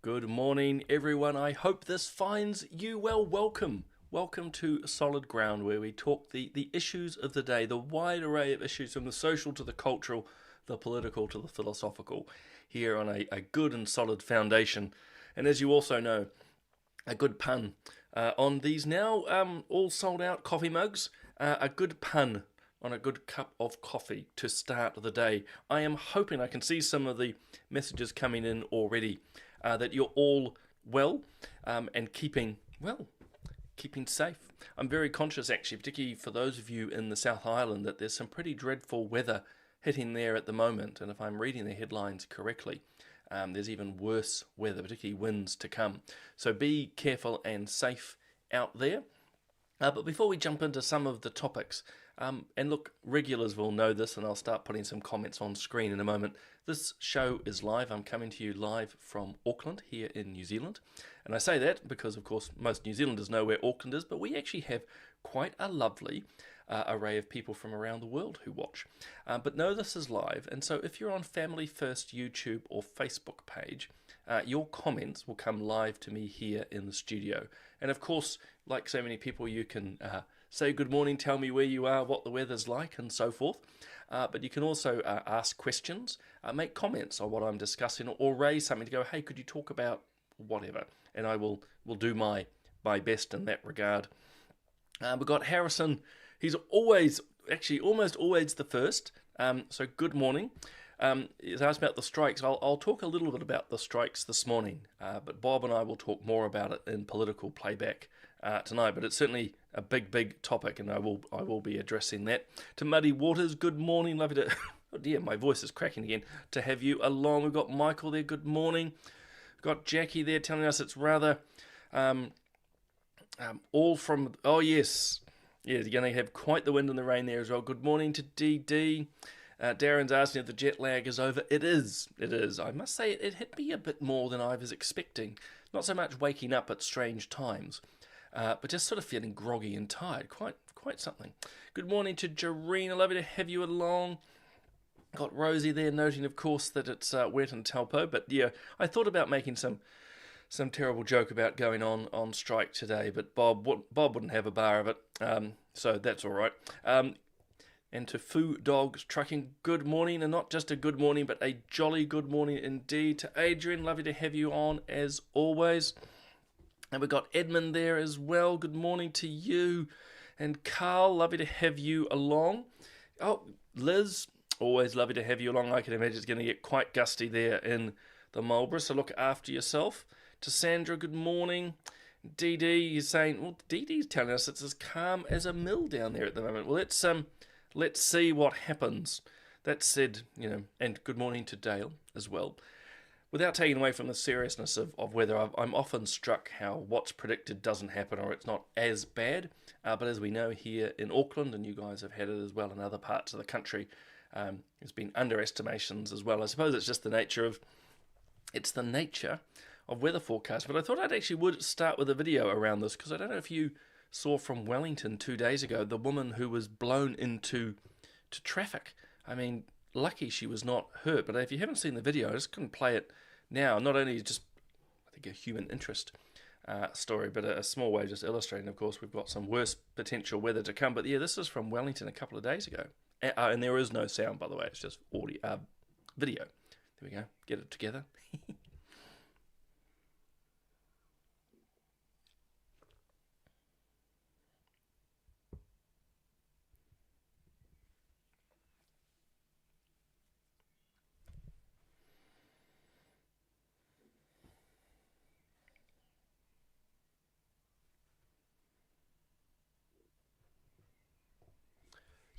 Good morning, everyone. I hope this finds you well. Welcome to Solid Ground, where we talk the issues of the day, the wide array of issues from the social to the cultural, the political to the philosophical, here on a good and solid foundation. And as you also know, a good pun on these now all sold out coffee mugs, a good pun on a good cup of coffee to start the day. I am hoping I can see some of the messages coming in already. That you're all well and keeping safe. I'm very conscious, actually, particularly for those of you in the South Island, that there's some pretty dreadful weather hitting there at the moment. And if I'm reading the headlines correctly, there's even worse weather, particularly winds to come. So be careful and safe out there. But before we jump into some of the topics, and look, regulars will know this, and I'll start putting some comments on screen in a moment. This show is live. I'm coming to you live from Auckland here in New Zealand. And I say that because, of course, most New Zealanders know where Auckland is, but we actually have quite a lovely array of people from around the world who watch. But no, this is live. And so if you're on Family First YouTube or Facebook page, your comments will come live to me here in the studio. And of course, like so many people, you can say good morning, tell me where you are, what the weather's like, and so forth. But you can also ask questions, make comments on what I'm discussing, or raise something to go, hey, could you talk about whatever? And I will do my best in that regard. We've got Harrison. He's almost always the first. So good morning. He's asked about the strikes. I'll talk a little bit about the strikes this morning, but Bob and I will talk more about it in political playback tonight. But it's certainly a big topic, and I will be addressing that. To Muddy Waters, good morning. Lovely to oh dear, my voice is cracking again. To have you along. We've got Michael there. Good morning. We've got Jackie there telling us it's rather all from. Oh yes, you're going to have quite the wind and the rain there as well. Good morning to DD. Darren's asking if the jet lag is over. It is. I must say it hit me a bit more than I was expecting. Not so much waking up at strange times, but just sort of feeling groggy and tired. Quite something. Good morning to Jarena. Lovely to have you along. Got Rosie there noting, of course, that it's wet in Taupo. But yeah, I thought about making some terrible joke about going on strike today, but Bob wouldn't have a bar of it. So that's all right. And to Foo Dogs Trucking, good morning, and not just a good morning, but a jolly good morning indeed. To Adrian, lovely to have you on as always. And we've got Edmund there as well. Good morning to you. And Carl, lovely to have you along. Oh, Liz, always lovely to have you along. I can imagine it's going to get quite gusty there in the Marlborough, so look after yourself. To Sandra, good morning. Dee Dee is saying, well, Dee Dee's telling us it's as calm as a mill down there at the moment. Well, let's see what happens. That said, and good morning to Dale as well. Without taking away from the seriousness of whether I'm often struck how what's predicted doesn't happen or it's not as bad. But as we know here in Auckland, and you guys have had it as well in other parts of the country, there's been underestimations as well. I suppose it's just the nature of weather forecast. But I thought would start with a video around this, because I don't know if you saw from Wellington 2 days ago, the woman who was blown into traffic. I mean, lucky she was not hurt, but if you haven't seen the video, I just couldn't play it now. Not only just, I think, a human interest story, but a small way just illustrating, of course, we've got some worse potential weather to come. But yeah, this is from Wellington a couple of days ago. And there is no sound, by the way, it's just audio, video. There we go, get it together.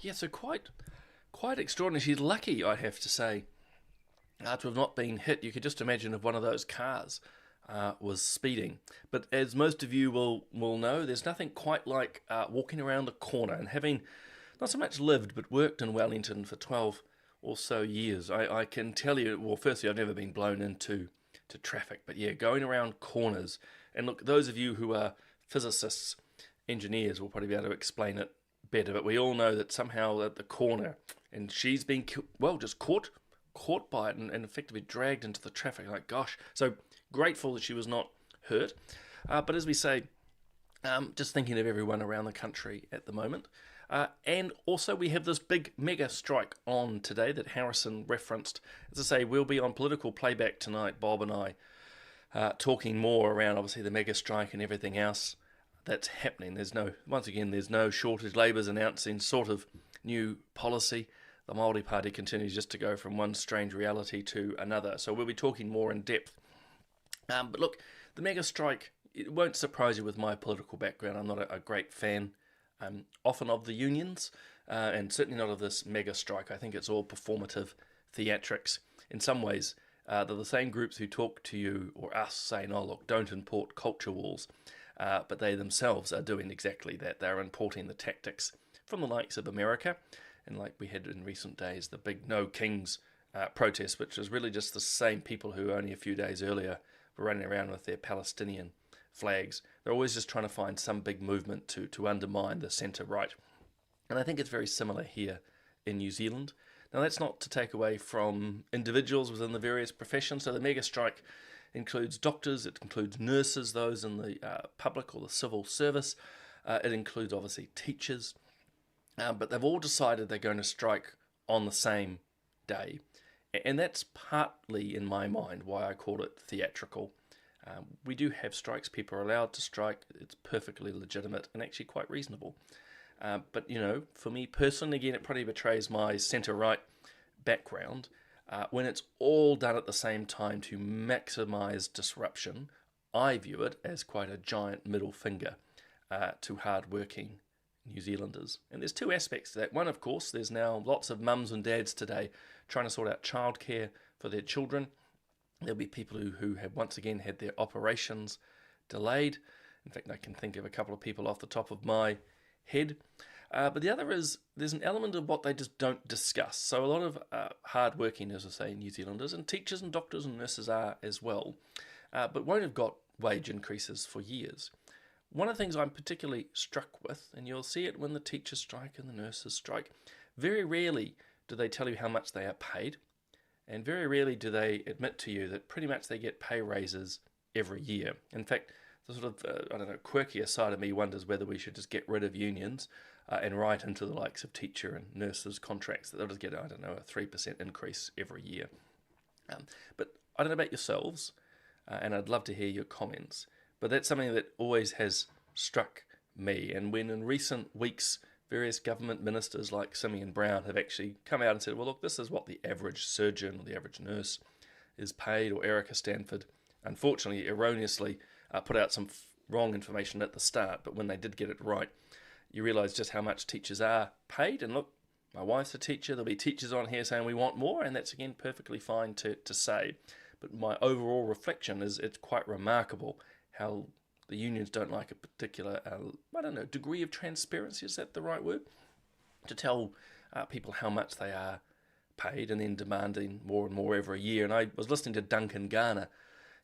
Yeah, so quite extraordinary. She's lucky, I have to say, to have not been hit. You could just imagine if one of those cars was speeding. But as most of you will know, there's nothing quite like walking around a corner and having not so much lived but worked in Wellington for 12 or so years. I can tell you, well, firstly, I've never been blown into traffic, but yeah, going around corners. And look, those of you who are physicists, engineers will probably be able to explain it better, but we all know that somehow at the corner, and she's been just caught caught by it and effectively dragged into the traffic. Like, gosh. So grateful that she was not hurt. But as we say, just thinking of everyone around the country at the moment. And also, we have this big mega strike on today that Harrison referenced. As I say, we'll be on political playback tonight, Bob and I, talking more around obviously the mega strike and everything else that's happening. There's no shortage. Labour's announcing sort of new policy. The Māori Party continues just to go from one strange reality to another. So we'll be talking more in depth. But look, the mega strike, it won't surprise you with my political background. I'm not a great fan often of the unions, and certainly not of this mega strike. I think it's all performative theatrics. In some ways, they're the same groups who talk to you or us saying, oh look, don't import culture wars, but they themselves are doing exactly that. They're importing the tactics from the likes of America, and like we had in recent days, the big No Kings protest, which was really just the same people who only a few days earlier were running around with their Palestinian flags. They're always just trying to find some big movement to undermine the centre-right. And I think it's very similar here in New Zealand. Now, that's not to take away from individuals within the various professions. So the mega strike includes doctors, it includes nurses, those in the public or the civil service. It includes, obviously, teachers. But they've all decided they're going to strike on the same day. And that's partly, in my mind, why I call it theatrical. We do have strikes. People are allowed to strike. It's perfectly legitimate and actually quite reasonable. But, for me personally, again, it probably betrays my centre-right background. When it's all done at the same time to maximise disruption, I view it as quite a giant middle finger to hard-working New Zealanders. And there's two aspects to that. One, of course, there's now lots of mums and dads today trying to sort out childcare for their children. There'll be people who have once again had their operations delayed. In fact, I can think of a couple of people off the top of my head. But the other is there's an element of what they just don't discuss. So a lot of hard-working, as I say, New Zealanders, and teachers and doctors and nurses are as well, but won't have got wage increases for years. One of the things I'm particularly struck with, and you'll see it when the teachers strike and the nurses strike, very rarely do they tell you how much they are paid. And very rarely do they admit to you that pretty much they get pay raises every year. In fact, the sort of, quirkier side of me wonders whether we should just get rid of unions and write into the likes of teacher and nurses contracts that they'll just get, a 3% increase every year. But I don't know about yourselves, and I'd love to hear your comments, but that's something that always has struck me. And when in recent weeks, various government ministers like Simeon Brown have actually come out and said, well, look, this is what the average surgeon or the average nurse is paid, or Erica Stanford, unfortunately, erroneously put out some wrong information at the start, but when they did get it right, you realise just how much teachers are paid. And look, my wife's a teacher, there'll be teachers on here saying we want more, and that's, again, perfectly fine to say. But my overall reflection is it's quite remarkable how the unions don't like a particular, degree of transparency, is that the right word? To tell people how much they are paid and then demanding more and more every year. And I was listening to Duncan Garner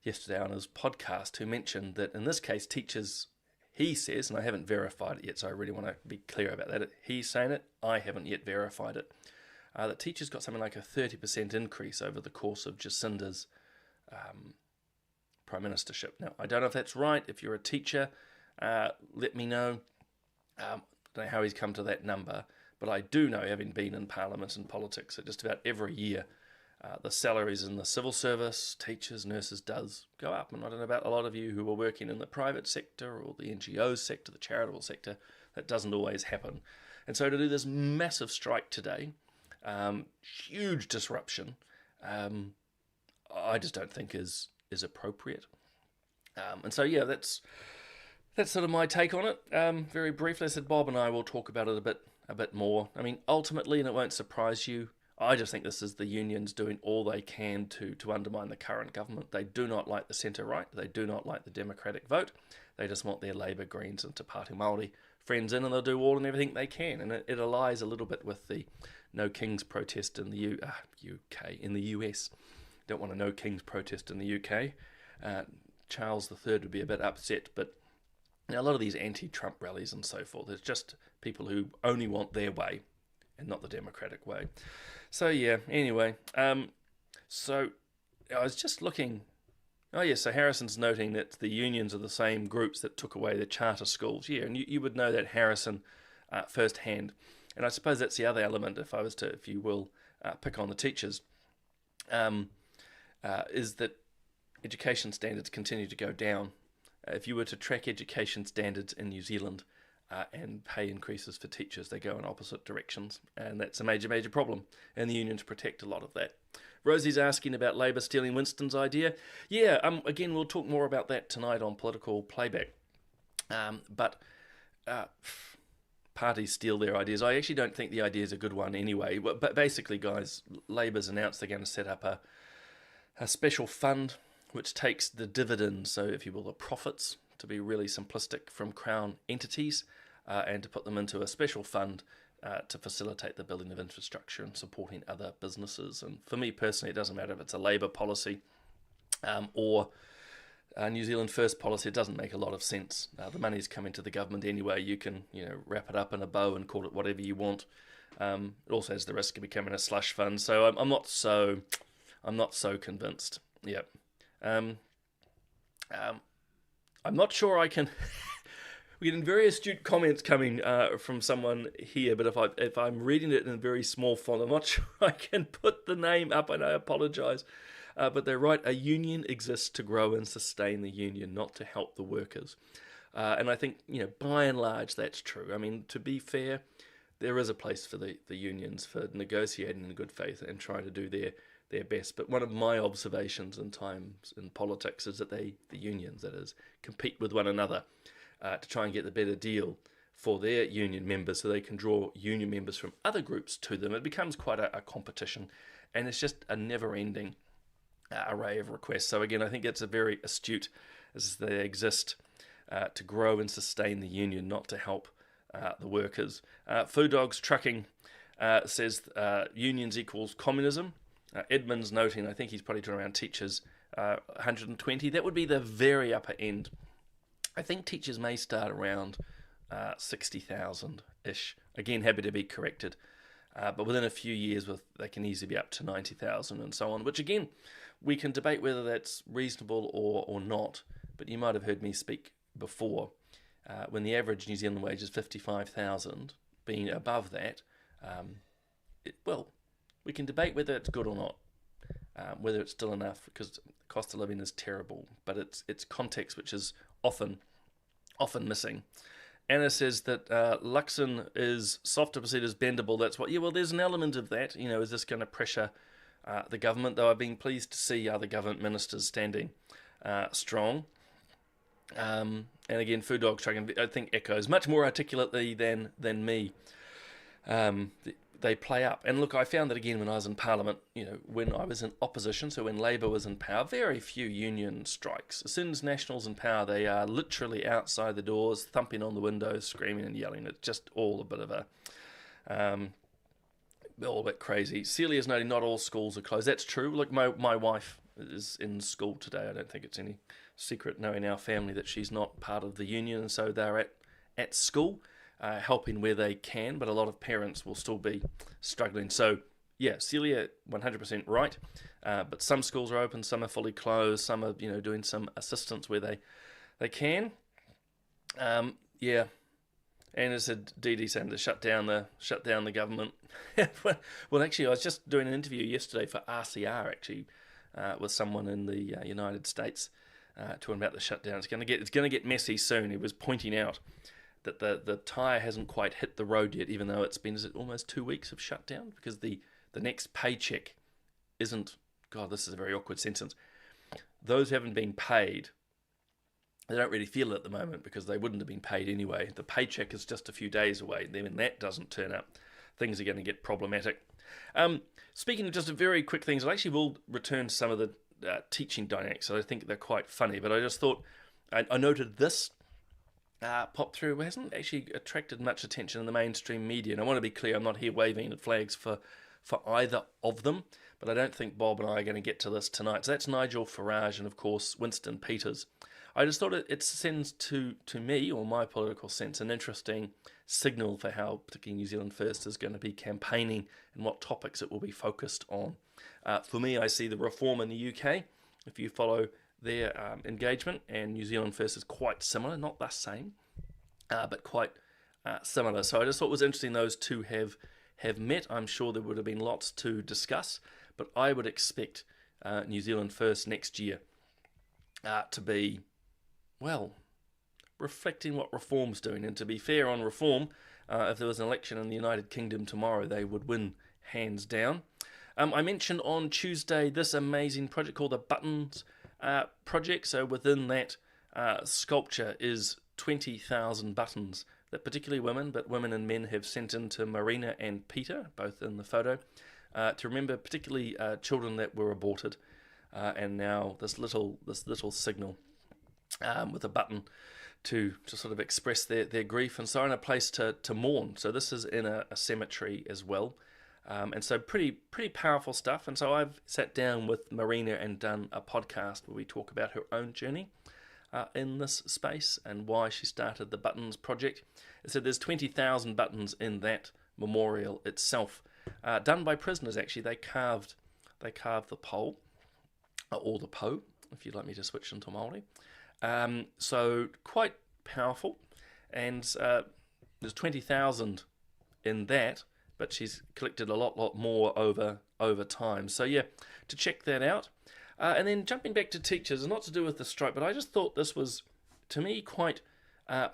yesterday on his podcast, who mentioned that in this case, teachers, he says, and I haven't verified it yet, so I really want to be clear about that. He's saying it, I haven't yet verified it, that teachers got something like a 30% increase over the course of Jacinda's Prime Ministership. Now, I don't know if that's right. If you're a teacher, let me know. I don't know how he's come to that number, but I do know, having been in Parliament and politics, that just about every year the salaries in the civil service, teachers, nurses, does go up. And I don't know about a lot of you who are working in the private sector or the NGO sector, the charitable sector, that doesn't always happen. And so to do this massive strike today, huge disruption, I just don't think is appropriate. And so, yeah, that's sort of my take on it. Very briefly, I said Bob and I will talk about it a bit more. I mean, ultimately, and it won't surprise you, I just think this is the unions doing all they can to undermine the current government. They do not like the centre-right. They do not like the democratic vote. They just want their Labour, Greens and Te Pāti Māori friends in, and they'll do all and everything they can. And it allies a little bit with the No Kings protest in the UK, in the US. Don't want a No Kings protest in the UK. Charles III would be a bit upset, but a lot of these anti-Trump rallies and so forth, it's just people who only want their way and not the democratic way. So yeah, anyway, So I was just looking. Oh, yeah, so Harrison's noting that the unions are the same groups that took away the charter schools. Yeah, and you would know that, Harrison, firsthand. And I suppose that's the other element, if I was to, if you will, pick on the teachers, um, is that education standards continue to go down. If you were to track education standards in New Zealand and pay increases for teachers, they go in opposite directions. And that's a major, major problem. And the unions protect a lot of that. Rosie's asking about Labour stealing Winston's idea. Yeah, again, we'll talk more about that tonight on Political Playback. But parties steal their ideas. I actually don't think the idea is a good one anyway. But basically, guys, Labour's announced they're going to set up a special fund which takes the dividends, so if you will, the profits, to be really simplistic, from Crown entities and to put them into a special fund to facilitate the building of infrastructure and supporting other businesses. And for me personally, it doesn't matter if it's a Labour policy or New Zealand First policy. It doesn't make a lot of sense. The money's coming to the government anyway. You can, wrap it up in a bow and call it whatever you want. It also has the risk of becoming a slush fund. So I'm not so convinced. Yep. I'm not sure I can. We're getting very astute comments coming from someone here, but if I'm reading it in very small font, I'm not sure I can put the name up, and I apologise. But they're right. A union exists to grow and sustain the union, not to help the workers. And I think, by and large, that's true. I mean, to be fair, there is a place for the unions for negotiating in good faith and trying to do their best. But one of my observations in times in politics is that the unions, that is, compete with one another to try and get the better deal for their union members, so they can draw union members from other groups to them. It becomes quite a competition, and it's just a never-ending array of requests. So again, I think it's a very astute, as they exist to grow and sustain the union, not to help the workers. Food Dogs Trucking says unions equals communism. Edmund's noting, I think he's probably talking around teachers, 120. That would be the very upper end. I think teachers may start around 60,000-ish. Again, happy to be corrected. But within a few years, they can easily be up to 90,000 and so on, which again, we can debate whether that's reasonable or not. But you might have heard me speak before, when the average New Zealand wage is 55,000, being above that, we can debate whether it's good or not, whether it's still enough, because the cost of living is terrible, but it's context which is often missing. Anna says that Luxon is softer perceived as bendable. That's what. Yeah, well, there's an element of that. Is this going to pressure the government? Though I've been pleased to see other government ministers standing strong. And again, Food Dog Trucking, I think, echoes much more articulately than me. They play up. And look, I found that again when I was in Parliament, when I was in opposition, so when Labour was in power, very few union strikes. As soon as National's in power, they are literally outside the doors, thumping on the windows, screaming and yelling. It's just all a bit of all a bit crazy. Celia's noting not all schools are closed. That's true. Look, my wife is in school today. I don't think it's any secret knowing our family that she's not part of the union, and so they're at school. Helping where they can, but a lot of parents will still be struggling. So, yeah, Celia, 100% right. But some schools are open, some are fully closed, some are, doing some assistance where they can. Yeah, and as said, Dee saying to shut down the government. Well, actually, I was just doing an interview yesterday for RCR, actually, with someone in the United States, talking about the shutdown. It's going to get messy soon. He was pointing out that the tyre hasn't quite hit the road yet, even though it's been almost 2 weeks of shutdown, because the next paycheck isn't, God, this is a very awkward sentence. Those who haven't been paid, they don't really feel it at the moment because they wouldn't have been paid anyway. The paycheck is just a few days away. Then when that doesn't turn up, things are going to get problematic. Speaking of just very quick things, I actually will return to some of the teaching dynamics. I think they're quite funny, but I just thought, I noted this pop through. It hasn't actually attracted much attention in the mainstream media, and I want to be clear, I'm not here waving the flags for either of them, but I don't think Bob and I are going to get to this tonight. So that's Nigel Farage and, of course, Winston Peters. I just thought it sends to me, or my political sense, an interesting signal for how particularly New Zealand First is going to be campaigning and what topics it will be focused on. For me, I see the reform in the UK. If you follow their engagement, and New Zealand First is quite similar, not the same, but quite similar. So I just thought it was interesting those two have met. I'm sure there would have been lots to discuss, but I would expect New Zealand First next year to be, well, reflecting what Reform's doing. And to be fair on Reform, if there was an election in the United Kingdom tomorrow, they would win hands down. I mentioned on Tuesday this amazing project called the Buttons Project. So within that sculpture is 20,000 buttons that particularly women, but women and men have sent in to Marina and Peter, both in the photo, to remember particularly children that were aborted. And now this little signal with a button to sort of express their grief and so on, a place to mourn. So this is in a cemetery as well. And so pretty powerful stuff. And so I've sat down with Marina and done a podcast where we talk about her own journey in this space and why she started the Buttons Project. It said there's 20,000 buttons in that memorial itself, done by prisoners. Actually, they carved the pole, or the po, if you'd like me to switch into Māori. So quite powerful, and there's 20,000 in that, but she's collected a lot more over time. So yeah, to check that out. And then jumping back to teachers, and not to do with the strike, but I just thought this was, to me, quite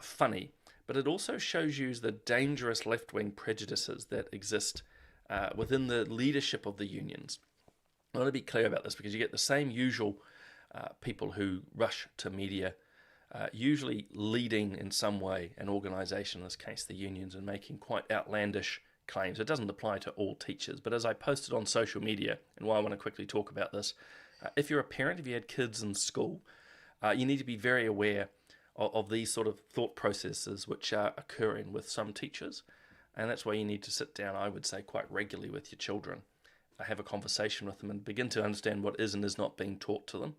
funny. But it also shows you the dangerous left-wing prejudices that exist within the leadership of the unions. I want to be clear about this because you get the same usual people who rush to media, usually leading in some way an organisation, in this case the unions, and making quite outlandish claims. It doesn't apply to all teachers, but as I posted on social media, and why I want to quickly talk about this, if you're a parent, if you had kids in school, you need to be very aware of these sort of thought processes which are occurring with some teachers, and that's why you need to sit down, I would say, quite regularly with your children, have a conversation with them and begin to understand what is and is not being taught to them,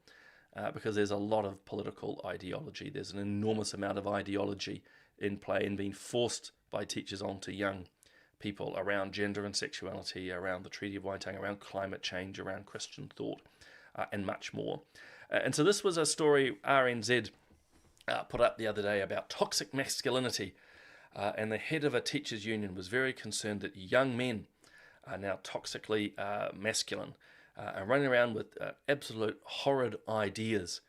because there's a lot of political ideology. There's an enormous amount of ideology in play and being forced by teachers onto young people around gender and sexuality, around the Treaty of Waitangi, around climate change, around Christian thought, and much more. And so this was a story RNZ put up the other day about toxic masculinity, and the head of a teachers' union was very concerned that young men are now toxically masculine and running around with absolute horrid ideas.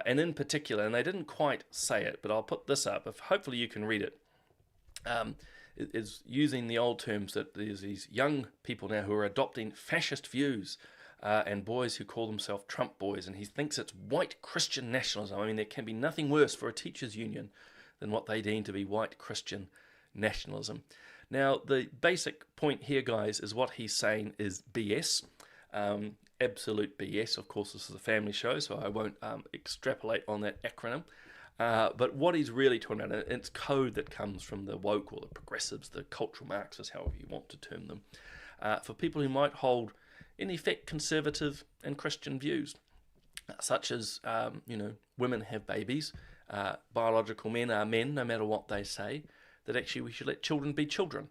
And in particular, and they didn't quite say it, but I'll put this up, if hopefully you can read it, is using the old terms that there's these young people now who are adopting fascist views and boys who call themselves Trump boys, and he thinks it's white Christian nationalism. I mean, there can be nothing worse for a teachers' union than what they deem to be white Christian nationalism. Now, the basic point here, guys, is what he's saying is BS. Absolute BS. Of course, this is a family show, so I won't extrapolate on that acronym. But what he's really talking about, and it's code that comes from the woke or the progressives, the cultural Marxists, however you want to term them, for people who might hold, in effect, conservative and Christian views, such as, women have babies, biological men are men, no matter what they say, that actually we should let children be children.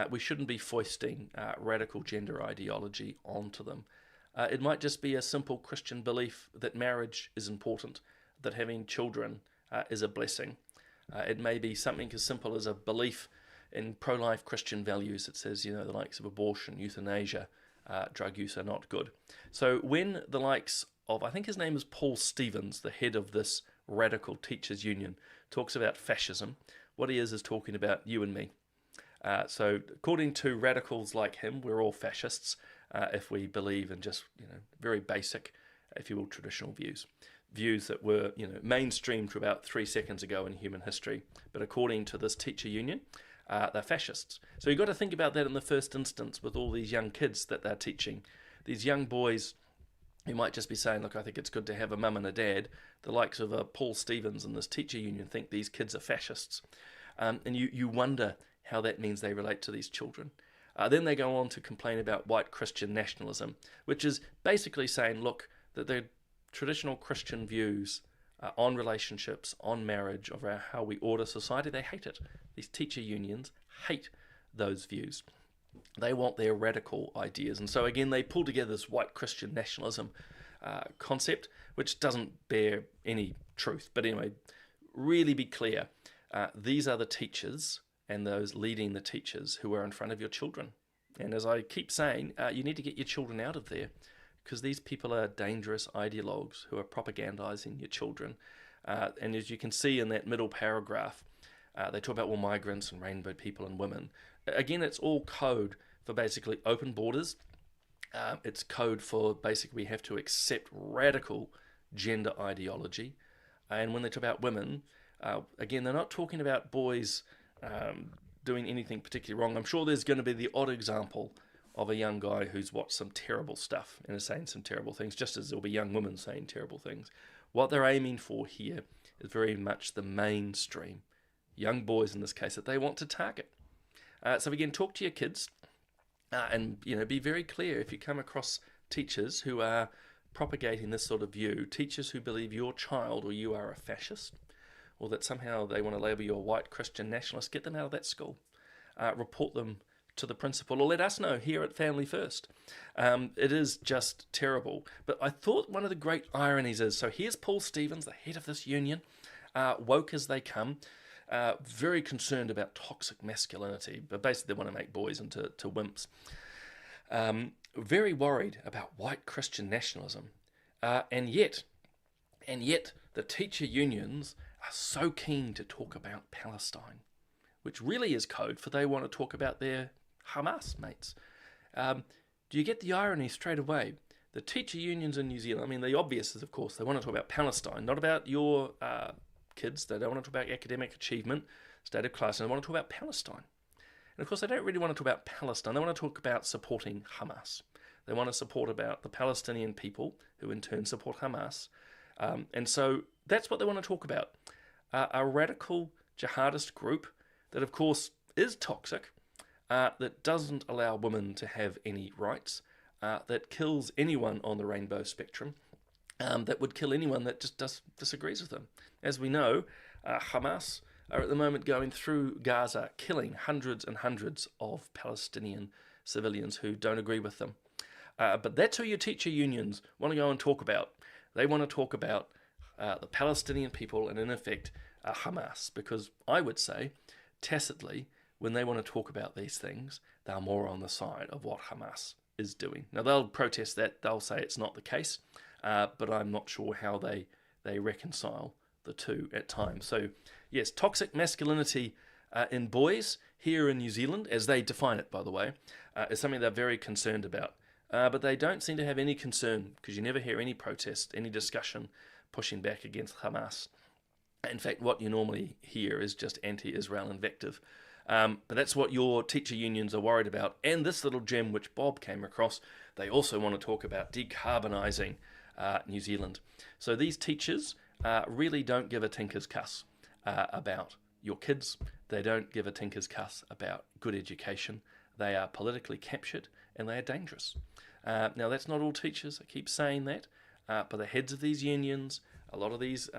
We shouldn't be foisting radical gender ideology onto them. It might just be a simple Christian belief that marriage is important, that having children is a blessing. It may be something as simple as a belief in pro-life Christian values that says, the likes of abortion, euthanasia, drug use are not good. So when the likes of, I think his name is Paul Stevens, the head of this radical teachers union, talks about fascism, what he is talking about you and me. So according to radicals like him, we're all fascists if we believe in just, very basic, if you will, traditional views that were, mainstreamed for about 3 seconds ago in human history. But according to this teacher union, they're fascists. So you've got to think about that in the first instance with all these young kids that they're teaching. These young boys who might just be saying, look, I think it's good to have a mum and a dad. The likes of Paul Stevens and this teacher union think these kids are fascists. And you wonder how that means they relate to these children. Then they go on to complain about white Christian nationalism, which is basically saying, look, that the traditional Christian views on relationships, on marriage, of how we order society, they hate it. These teacher unions hate those views. They want their radical ideas. And so again, they pull together this white Christian nationalism concept, which doesn't bear any truth. But anyway, really be clear. These are the teachers and those leading the teachers who are in front of your children. And as I keep saying, you need to get your children out of there, because these people are dangerous ideologues who are propagandizing your children. And as you can see in that middle paragraph, they talk about migrants and rainbow people and women. Again, it's all code for basically open borders. It's code for basically we have to accept radical gender ideology. And when they talk about women, again, they're not talking about boys doing anything particularly wrong. I'm sure there's going to be the odd example of a young guy who's watched some terrible stuff and is saying some terrible things, just as there'll be young women saying terrible things. What they're aiming for here is very much the mainstream, young boys in this case, that they want to target. So again, talk to your kids and be very clear if you come across teachers who are propagating this sort of view, teachers who believe your child or you are a fascist, or that somehow they want to label you a white Christian nationalist. Get them out of that school. Report them to the principal, or let us know here at Family First. It is just terrible. But I thought one of the great ironies is, so here's Paul Stevens, the head of this union, woke as they come, very concerned about toxic masculinity, but basically they want to make boys into wimps. Very worried about white Christian nationalism. And yet the teacher unions are so keen to talk about Palestine, which really is code for they want to talk about their Hamas mates. Do you get the irony straight away? The teacher unions in New Zealand, I mean, the obvious is, of course, they want to talk about Palestine, not about your kids. They don't want to talk about academic achievement, state of class, and they want to talk about Palestine. And of course, they don't really want to talk about Palestine. They want to talk about supporting Hamas. They want to support about the Palestinian people, who in turn support Hamas. And so that's what they want to talk about. A radical jihadist group that, of course, is toxic, that doesn't allow women to have any rights, that kills anyone on the rainbow spectrum, that would kill anyone that just disagrees with them. As we know, Hamas are at the moment going through Gaza, killing hundreds and hundreds of Palestinian civilians who don't agree with them. But that's who your teacher unions want to go and talk about. They want to talk about the Palestinian people and, in effect, Hamas, because I would say, tacitly, when they want to talk about these things, they're more on the side of what Hamas is doing. Now, they'll protest that. They'll say it's not the case, but I'm not sure how they reconcile the two at times. So, yes, toxic masculinity in boys here in New Zealand, as they define it, by the way, is something they're very concerned about. But they don't seem to have any concern, because you never hear any protest, any discussion pushing back against Hamas. In fact, what you normally hear is just anti-Israel invective. But that's what your teacher unions are worried about. And this little gem which Bob came across, they also want to talk about decarbonising New Zealand. So these teachers really don't give a tinker's cuss about your kids. They don't give a tinker's cuss about good education. They are politically captured and they are dangerous. Now, that's not all teachers. I keep saying that. But the heads of these unions, a lot of these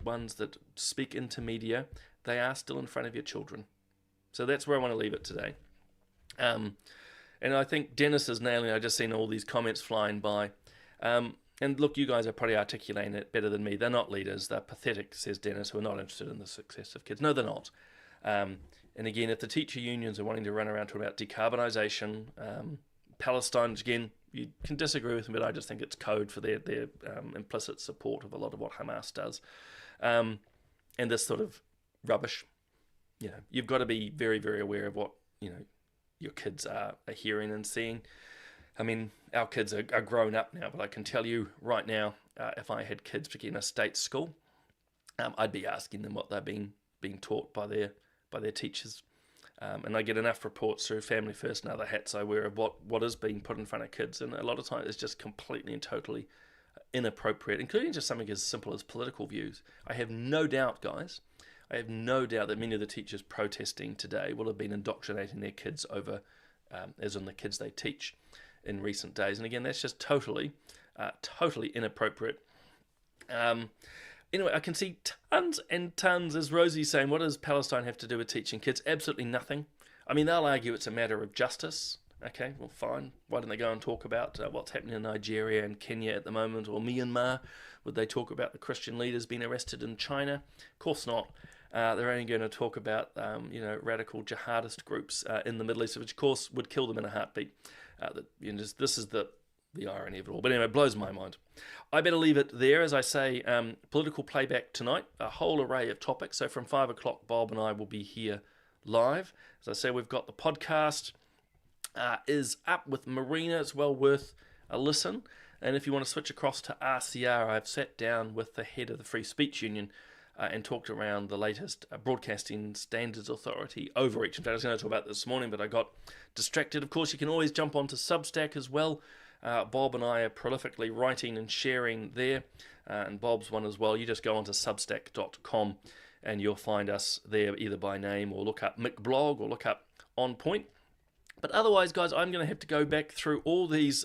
ones that speak into media, they are still in front of your children. So that's where I want to leave it today. And I think Dennis is nailing it. I've just seen all these comments flying by. And look, you guys are probably articulating it better than me. They're not leaders. They're pathetic, says Dennis, who are not interested in the success of kids. No, they're not. And again, if the teacher unions are wanting to run around talking about decarbonisation, Palestine, again, you can disagree with them, but I just think it's code for their implicit support of a lot of what Hamas does. And this sort of rubbish, you've got to be very, very aware of what, your kids are hearing and seeing. I mean, our kids are grown up now, but I can tell you right now, if I had kids, particularly in a state school, I'd be asking them what they're being taught by their teachers. And I get enough reports through Family First and other hats I wear of what is being put in front of kids, and a lot of times it's just completely and totally inappropriate, including just something as simple as political views. I have no doubt, guys, I have no doubt that many of the teachers protesting today will have been indoctrinating their kids over, as in the kids they teach, in recent days. And again, that's just totally inappropriate. Anyway, I can see tons and tons, as Rosie's saying, what does Palestine have to do with teaching kids? Absolutely nothing. I mean, they'll argue it's a matter of justice. Okay, well, fine. Why don't they go and talk about what's happening in Nigeria and Kenya at the moment, or Myanmar? Would they talk about the Christian leaders being arrested in China? Of course not. They're only going to talk about, radical jihadist groups in the Middle East, which of course would kill them in a heartbeat. This is the irony of it all. But anyway, it blows my mind. I better leave it there. As I say, political playback tonight, a whole array of topics. So from 5 o'clock, Bob and I will be here live. As I say, we've got the podcast is up with Marina. It's well worth a listen. And if you want to switch across to RCR, I've sat down with the head of the Free Speech Union and talked around the latest Broadcasting Standards Authority overreach. In fact, I was going to talk about this this morning, but I got distracted. Of course, you can always jump onto Substack as well. Bob and I are prolifically writing and sharing there, and Bob's one as well. You just go onto substack.com and you'll find us there either by name, or look up McBlog, or look up On Point. But otherwise, guys, I'm going to have to go back through all these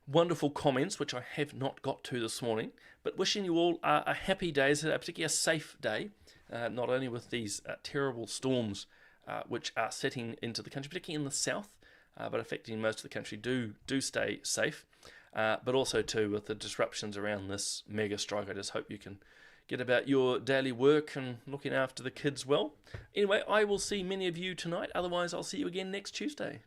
wonderful comments, which I have not got to this morning, but wishing you all a happy day, particularly a safe day, not only with these terrible storms which are setting into the country, particularly in the south, but affecting most of the country. Do stay safe, but also too with the disruptions around this mega strike. I just hope you can get about your daily work and looking after the kids well. Anyway, I will see many of you tonight. Otherwise, I'll see you again next Tuesday.